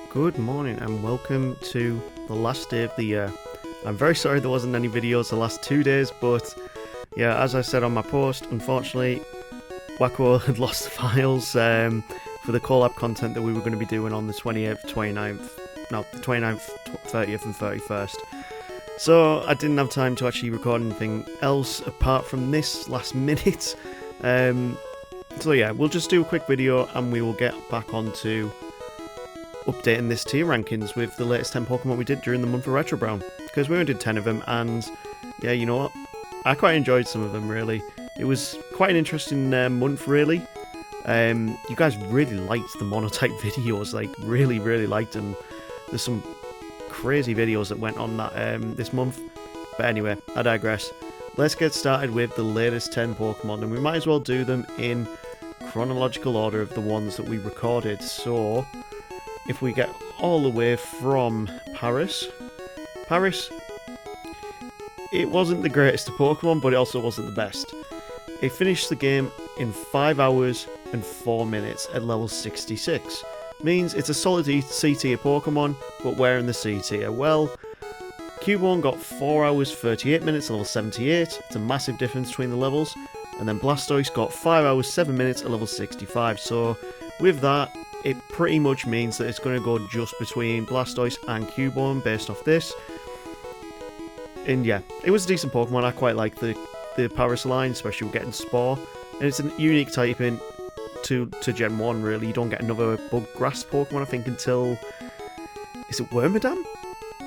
Good morning and welcome to the last day of the year. I'm very sorry there wasn't any videos the last 2 days, but yeah, as I said on my post, unfortunately Wacko had lost the files for the collab content that we were going to be doing on the 28th, 29th, 30th and 31st. So I didn't have time to actually record anything else apart from this last minute. So yeah, we'll just do a quick video and we will get back onto updating this tier rankings with the latest 10 Pokemon we did during the month of RetroBrown, because we only did 10 of them, and yeah, you know what, I quite enjoyed some of them really. It was quite an interesting month really. You guys really liked the monotype videos, like really liked them. There's some crazy videos that went on that this month, but anyway, I digress. Let's get started with the latest 10 Pokemon, and we might as well do them in chronological order of the ones that we recorded. So if we get all the way from Paris, it wasn't the greatest of Pokemon, but it also wasn't the best. It finished the game in 5 hours and 4 minutes at level 66. Means it's a solid C tier Pokemon, but where in the C tier? Well, Cubone got 4 hours 38 minutes at level 78, it's a massive difference between the levels, and then Blastoise got 5 hours 7 minutes at level 65, so with that, it pretty much means that it's going to go just between Blastoise and Cubone based off this. And yeah, it was a decent Pokemon. I quite like the Paris line, especially with getting Spore. And it's a unique typing to Gen 1 really. You don't get another bug grass Pokemon I think until... is it Wormadam?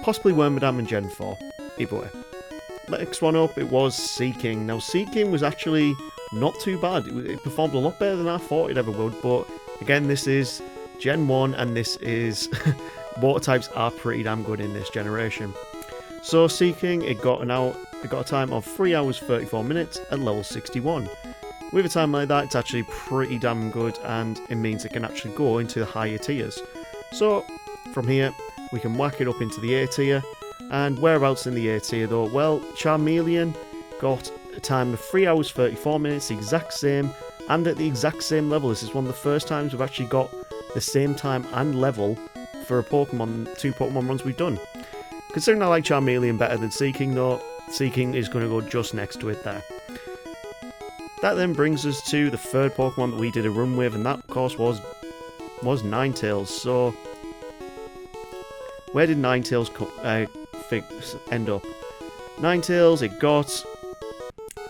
Possibly Wormadam in Gen 4. Either way. Next one up, it was Seaking. Now Seaking was actually not too bad. It performed a lot better than I thought it ever would, but again, this is Gen 1 and this is... water types are pretty damn good in this generation. So Seaking, it got a time of 3 hours 34 minutes at level 61. With a time like that, it's actually pretty damn good, and it means it can actually go into the higher tiers. So from here, we can whack it up into the A tier. And whereabouts in the A tier though? Well, Charmeleon got a time of 3 hours 34 minutes, the exact same, and at the exact same level. This is one of the first times we've actually got the same time and level for a Pokemon, 2 Pokemon runs we've done. Considering I like Charmeleon better than Seaking though, Seaking is going to go just next to it there. That then brings us to the third Pokemon that we did a run with, and that of course was Ninetales. So where did Ninetales end up? Ninetales, it got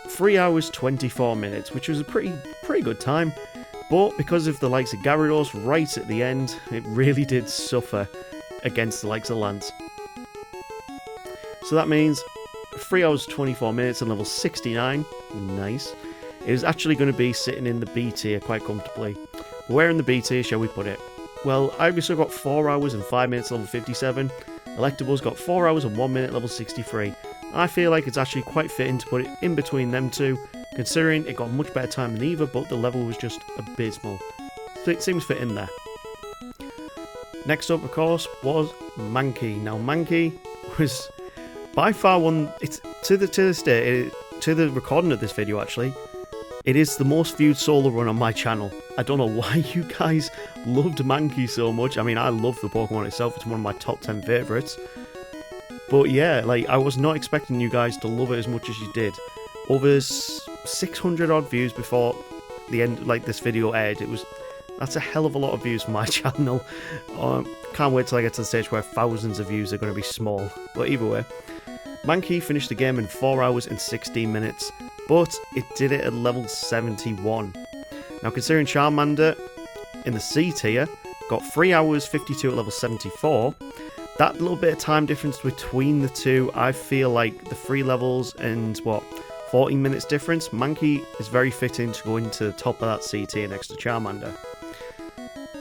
3 hours 24 minutes, which was a pretty good time, but because of the likes of Gyarados right at the end, it really did suffer against the likes of Lance. So that means 3 hours 24 minutes and level 69, nice. It is actually going to be sitting in the B tier quite comfortably. Where in the B tier shall we put it? Well, Ivysaur got 4 hours and 5 minutes level 57, Electabuzz got 4 hours and 1 minute level 63. I feel like it's actually quite fitting to put it in between them two, considering it got a much better time than either, but the level was just abysmal. So it seems fit in there. Next up, of course, was Mankey. Now, Mankey was by far one... It's to this day, to the recording of this video actually, it is the most viewed solo run on my channel. I don't know why you guys loved Mankey so much. I mean, I love the Pokemon itself. It's one of my top 10 favourites. But yeah, like, I was not expecting you guys to love it as much as you did. Over 600 odd views before the end, like, this video aired. That's a hell of a lot of views for my channel. Can't wait till I get to the stage where thousands of views are going to be small. But either way, Mankey finished the game in 4 hours and 16 minutes, but it did it at level 71. Now, considering Charmander in the C tier got 3 hours 52 at level 74, that little bit of time difference between the two, I feel like the 3 levels and 14 minutes difference, Mankey is very fitting to go into the top of that C tier next to Charmander.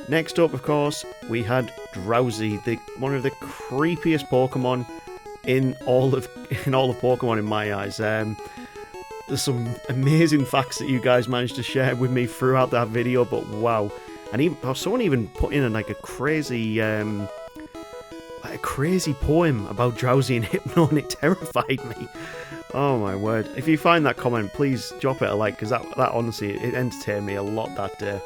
Next up, of course, we had Drowsy, one of the creepiest Pokemon in all of Pokemon in my eyes. There's some amazing facts that you guys managed to share with me throughout that video, but wow. And someone even put in a crazy poem about Drowsy and Hypno, and it terrified me. Oh my word. If you find that comment, please drop it a like, because that honestly, it entertained me a lot that day.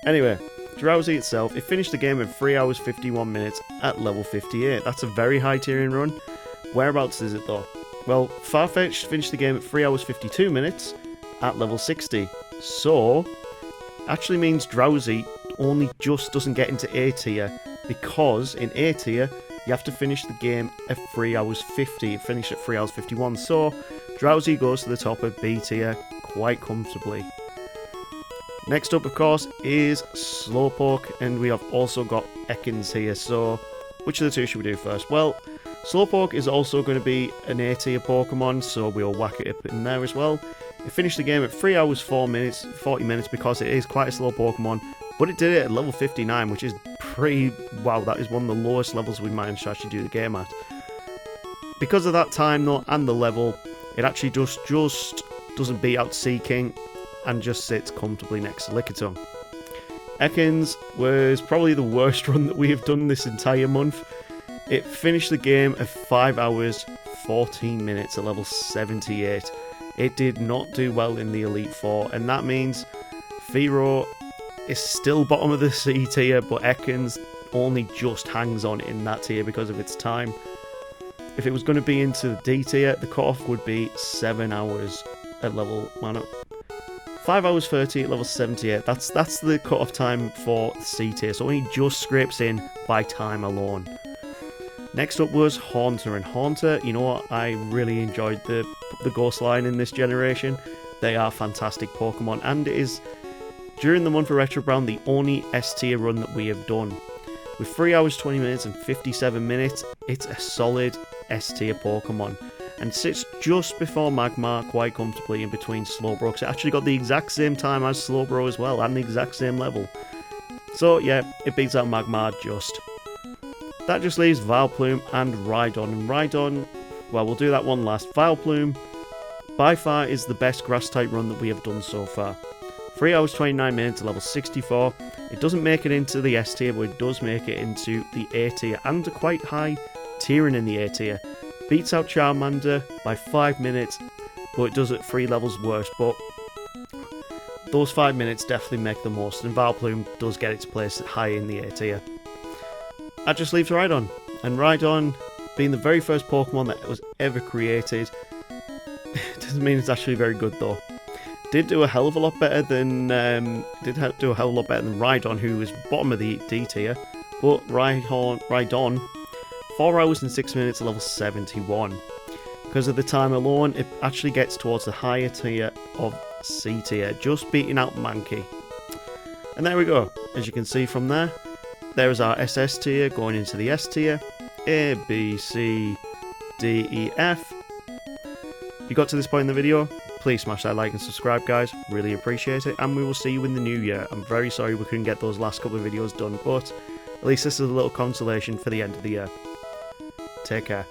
Anyway, Drowsy itself, it finished the game in 3 hours 51 minutes at level 58. That's a very high tiering run. Whereabouts is it though? Well, Farfetch'd finished the game at 3 hours 52 minutes at level 60. So, actually means Drowsy only just doesn't get into A tier, because in A tier, you have to finish the game at 3 hours 50, finish at 3 hours 51, so Drowsy goes to the top of B tier quite comfortably. Next up, of course, is Slowpoke, and we have also got Ekans here, so which of the two should we do first? Well, Slowpoke is also going to be an A tier Pokemon, so we'll whack it up in there as well. It finished the game at 3 hours 40 minutes because it is quite a slow Pokemon, but it did it at level 59, which is pretty, wow, that is one of the lowest levels we managed to actually do the game at. Because of that time though, and the level, it actually just doesn't beat out Seaking, and just sits comfortably next to Lickitung. Ekans was probably the worst run that we have done this entire month. It finished the game at 5 hours 14 minutes at level 78. It did not do well in the Elite Four, and that means Fearow is still bottom of the C tier, but Ekans only just hangs on in that tier because of its time. If it was going to be into the D tier, the cutoff would be 7 hours at level 5 hours 30 at level 78. That's the cutoff time for C tier, so only just scrapes in by time alone. Next up was Haunter, and Haunter, you know what, I really enjoyed the Ghost line in this generation. They are fantastic Pokemon, and it is, during the month of RetroBrown, the only S tier run that we have done. With 3 hours 20 minutes and 57 minutes, it's a solid S tier Pokemon, and sits just before Magmar quite comfortably in between Slowbro, because it actually got the exact same time as Slowbro as well, and the exact same level. So yeah, it beats out Magmar just. That just leaves Vileplume and Rhydon. And Rhydon, well, we'll do that one last. Vileplume, by far, is the best Grass-type run that we have done so far. 3 hours 29 minutes at level 64. It doesn't make it into the S tier, but it does make it into the A tier, and a quite high tiering in the A tier. Beats out Charmander by 5 minutes, but it does it 3 levels worse. But those 5 minutes definitely make the most, and Vileplume does get its place high in the A tier. That just leaves Rhydon, and Rhydon, being the very first Pokemon that was ever created, doesn't mean it's actually very good though. Did do a hell of a lot better than Rhydon, who was bottom of the D tier, but Rhydon, 4 hours and 6 minutes at level 71. Because of the time alone, it actually gets towards the higher tier of C tier, just beating out Mankey. And there we go. As you can see from there, there's our SS tier going into the S tier. A, B, C, D, E, F. If you got to this point in the video, please smash that like and subscribe, guys. Really appreciate it. And we will see you in the new year. I'm very sorry we couldn't get those last couple of videos done, but at least this is a little consolation for the end of the year. Take care.